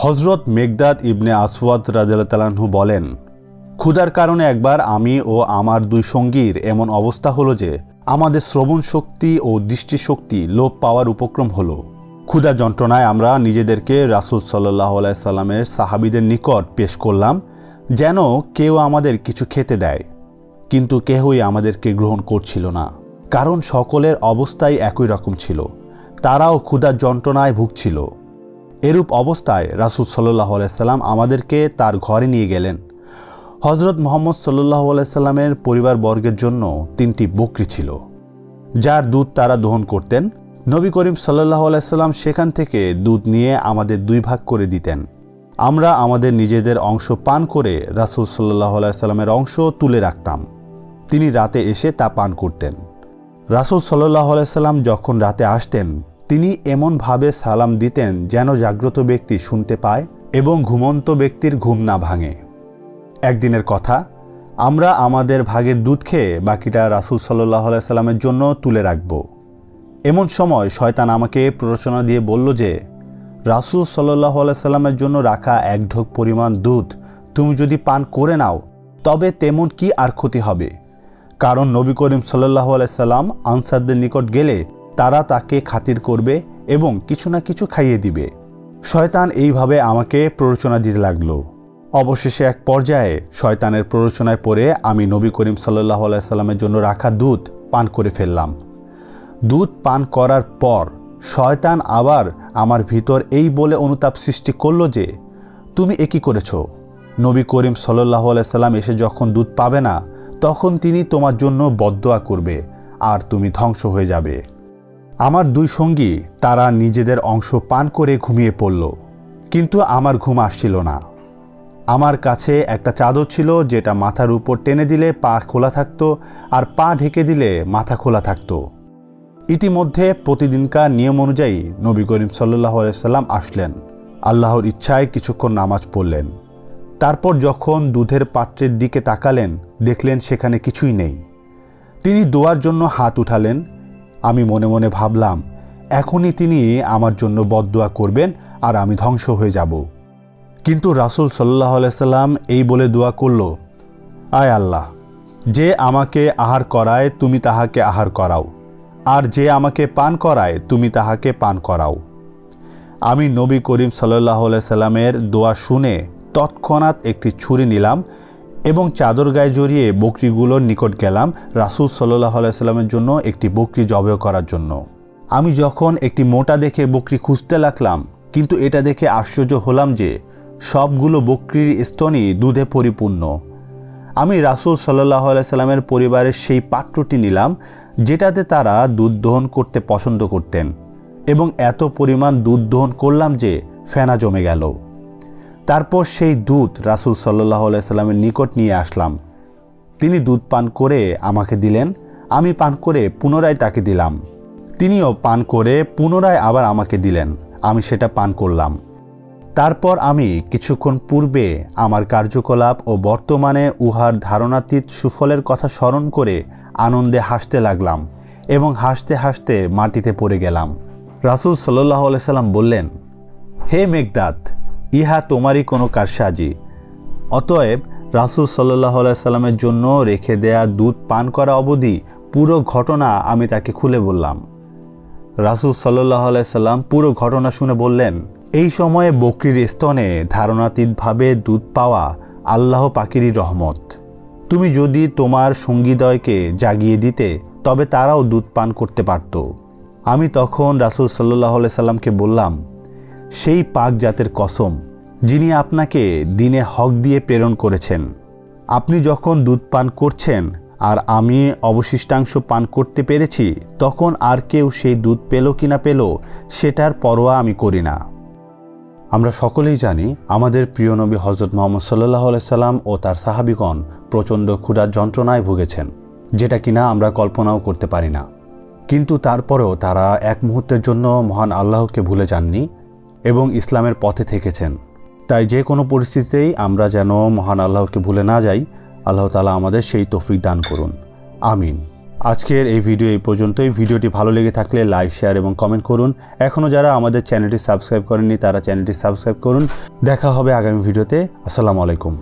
হযরত Mekdad ইবনে আসওয়াদ রাদিয়াল্লাহু তাআলা আনহু বলেন, ক্ষুধার কারণে একবার আমি ও আমার দুই সঙ্গীর এমন অবস্থা হলো যে আমাদের শ্রবণ শক্তি ও দৃষ্টিশক্তি লোপ পাওয়ার উপক্রম হলো। ক্ষুধা যন্ত্রণায় আমরা নিজেদেরকে রাসূল সাল্লাল্লাহু আলাইহি সাল্লামের সাহাবীদের নিকট পেশ করলাম যেন কেউ আমাদের কিছু খেতে দেয়, কিন্তু কেউই আমাদেরকে গ্রহণ করছিল না, কারণ সকলের অবস্থাই একই রকম ছিল। তারাও ক্ষুধার যন্ত্রণায় ভুগছিল। এরূপ অবস্থায় রাসূল সাল্লাল্লাহু আলাইহি সাল্লাম আমাদেরকে তার ঘরে নিয়ে গেলেন। হযরত মুহাম্মদ সাল্লাল্লাহু আলাইহি সাল্লামের পরিবারবর্গের জন্য 3টি বকরি ছিল, যার দুধ তারা দহন করতেন। নবী করিম সাল্লাল্লাহু আলাইহি সাল্লাম সেখান থেকে দুধ নিয়ে আমাদের 2 ভাগ করে দিতেন। আমরা আমাদের নিজেদের অংশ পান করে রাসূল সাল্লাল্লাহু আলাইহি সাল্লামের অংশ তুলে রাখতাম। তিনি রাতে এসে তা পান করতেন। রাসূল সাল্লাল্লাহু আলাইহি সাল্লাম যখন রাতে আসতেন, তিনি এমনভাবে সালাম দিতেন যেন জাগ্রত ব্যক্তি শুনতে পায় এবং ঘুমন্ত ব্যক্তির ঘুম না ভাঙে। একদিনের কথা, আমরা আমাদের ভাগের দুধ খেয়ে বাকিটা রাসূল সাল্লাল্লাহু আলাইহি সাল্লামের জন্য তুলে রাখব। এমন সময় শয়তান আমাকে প্ররোচনা দিয়ে বলল যে, রাসূল সাল্লাল্লাহু আলাইহি সাল্লামের জন্য রাখা 1 ঢোক পরিমাণ দুধ তুমি যদি পান করে নাও তবে তেমন কি আর ক্ষতি হবে, কারণ নবী করিম সাল্লাল্লাহু আলাইহি সাল্লাম আনসারদের নিকট গেলে তারা তাকে খাতির করবে এবং কিছু না কিছু খাইয়ে দিবে। শয়তান এইভাবে আমাকে প্ররোচনা দিতে লাগলো। অবশেষে এক পর্যায়ে শয়তানের প্ররোচনায় পড়ে আমি নবী করিম সাল্লাল্লাহু আলাইহি সাল্লামের জন্য রাখা দুধ পান করে ফেললাম। দুধ পান করার পর শয়তান আবার আমার ভিতর এই বলে অনুতাপ সৃষ্টি করল যে, তুমি এ কি করেছ? নবী করিম সাল্লাল্লাহু আলাইহি সাল্লাম এসে যখন দুধ পাবে না, তখন তিনি তোমার জন্য বদদোয়া করবে আর তুমি ধ্বংস হয়ে যাবে। আমার 2 সঙ্গী তারা নিজেদের অংশ পান করে ঘুমিয়ে পড়ল, কিন্তু আমার ঘুম আসছিল না। আমার কাছে একটা চাদর ছিল, যেটা মাথার উপর টেনে দিলে পা খোলা থাকতো আর পা ঢেকে দিলে মাথা খোলা থাকতো। ইতিমধ্যে প্রতিদিনকার নিয়ম অনুযায়ী নবী করিম সাল্লাল্লাহু আলাইহি সাল্লাম আসলেন। আল্লাহর ইচ্ছায় কিছুক্ষণ নামাজ পড়লেন। তারপর যখন দুধের পাত্রের দিকে তাকালেন, দেখলেন সেখানে কিছুই নেই। তিনি দোয়ার জন্য হাত উঠালেন। আমি মনে মনে ভাবলাম, এখনই তিনি আমার জন্য বদদোয়া করবেন আর আমি ধ্বংস হয়ে যাব। কিন্তু রাসূল সাল্লাল্লাহু আলাইহি সাল্লাম এই বলে দোয়া করল, আয় আল্লাহ, যে আমাকে আহার করায় তুমি তাহাকে আহার করাও, আর যে আমাকে পান করায় তুমি তাহাকে পান করাও। আমি নবী করিম সাল্লাল্লাহু আলাইহি সাল্লামের দোয়া শুনে তৎক্ষণাৎ একটি ছুরি নিলাম এবং চাদর গায়ে জড়িয়ে বকরিগুলোর নিকট গেলাম রাসূল সাল্লাল্লাহু আলাইহি সাল্লামের জন্য একটি বকরি জবাই করার জন্য। আমি যখন একটি মোটা দেখে বকরি খুঁজতে লাগলাম, কিন্তু এটা দেখে আশ্চর্য হলাম যে সবগুলো বকরির স্তনই দুধে পরিপূর্ণ। আমি রাসূল সাল্লাল্লাহু আলাইহি সাল্লামের পরিবারের সেই পাত্রটি নিলাম যেটাতে তারা দুধ দহন করতে পছন্দ করতেন, এবং এত পরিমাণ দুধ দহন করলাম যে ফেনা জমে গেল। তারপর সেই দুধ রাসূল সাল্লাল্লাহু আলাইহি সাল্লামের নিকট নিয়ে আসলাম। তিনি দুধ পান করে আমাকে দিলেন। আমি পান করে পুনরায় তাকে দিলাম। তিনিও পান করে পুনরায় আবার আমাকে দিলেন। আমি সেটা পান করলাম। তারপর আমি কিছুক্ষণ পূর্বে আমার কার্যকলাপ ও বর্তমানে উহার ধারণাতীত সুফলের কথা স্মরণ করে আনন্দে হাসতে লাগলাম এবং হাসতে হাসতে মাটিতে পড়ে গেলাম। রাসূল সাল্লাল্লাহু আলাইহি সাল্লাম বললেন, হে মেকদাদ, ইহা তোমারই কোনো কারসাজি। অতএব রাসূল সাল্লাল্লাহু আলাইহি সাল্লামের জন্য রেখে দেয়া দুধ পান করা অবধি পুরো ঘটনা আমি তাকে খুলে বললাম। রাসূল সাল্লাল্লাহু আলাইহি সাল্লাম পুরো ঘটনা শুনে বললেন, এই সময়ে বকরির স্তনে ধারণাতীতভাবে দুধ পাওয়া আল্লাহ পাকেরই রহমত। তুমি যদি তোমার সঙ্গীদ্বয়কে জাগিয়ে দিতে তবে তারাও দুধ পান করতে পারত। আমি তখন রাসূল সাল্লাল্লাহু আলাইহি সাল্লামকে বললাম, সেই পাক জাতের কসম যিনি আপনাকে দ্বীনে হক দিয়ে প্রেরণ করেছেন। আপনি যখন দুধ পান করছেন আর আমি অবশিষ্টাংশ পান করতে পেরেছি, তখন আর কেউ সেই দুধ পেল কি না পেল সেটার পরোয়া আমি করি না। আমরা সকলেই জানি আমাদের প্রিয় নবী হযরত মুহাম্মদ সাল্লাল্লাহু আলাইহি সাল্লাম ও তার সাহাবীগণ প্রচণ্ড ক্ষুধার যন্ত্রণায় ভুগেছেন, যেটা কিনা আমরা কল্পনাও করতে পারি না। কিন্তু তারপরেও তারা এক মুহূর্তের জন্য মহান আল্লাহকে ভুলে যাননি এবং ইসলামের পথে থেকেছেন। তাই যে কোনো পরিস্থিতিতেই আমরা যেন মহান আল্লাহকে ভুলে না যাই। আল্লাহ তাআলা আমাদের সেই তৌফিক দান করুন। আমিন। আজকের এই ভিডিও এই পর্যন্তই। ভিডিওটি ভালো লেগে থাকলে লাইক, শেয়ার এবং কমেন্ট করুন। এখনও যারা আমাদের চ্যানেলটি সাবস্ক্রাইব করেননি তারা চ্যানেলটি সাবস্ক্রাইব করুন। দেখা হবে আগামী ভিডিওতে। আসসালামু আলাইকুম।